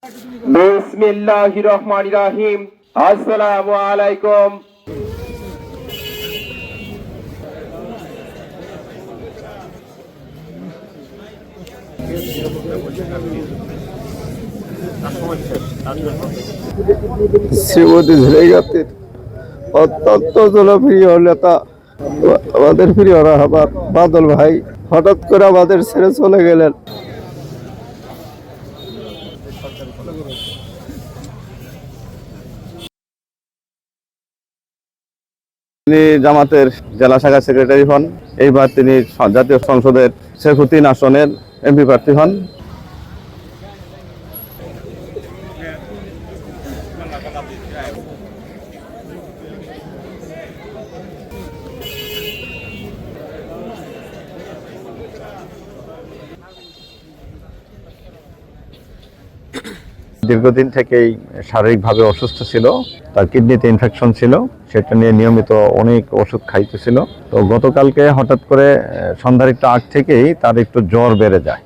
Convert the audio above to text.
বিসমিল্লাহির রহমানির রহিম। আসসালামু আলাইকুম। শ্রীমতী ঝিনাইগাতীর অত্যন্ত জনপ্রিয় নেতা আমাদের প্রিয় রাহবার বাদল ভাই হঠাৎ করে আমাদের ছেড়ে চলে গেলেন। তিনি জামাতের জেলা শাখার সেক্রেটারি হন। এইবার তিনি জাতীয় সংসদের শেরপুর আসনের এমপি প্রার্থী হন। দীর্ঘদিন থেকেই শারীরিকভাবে অসুস্থ ছিল, তার কিডনিতে ইনফেকশন ছিল, সেটা নিয়ে নিয়মিত অনেক ওষুধ খাইতেছিল। তো গতকালকে হঠাৎ করে সন্ধ্যার একটু আগ থেকেই তার একটু জ্বর বেড়ে যায়।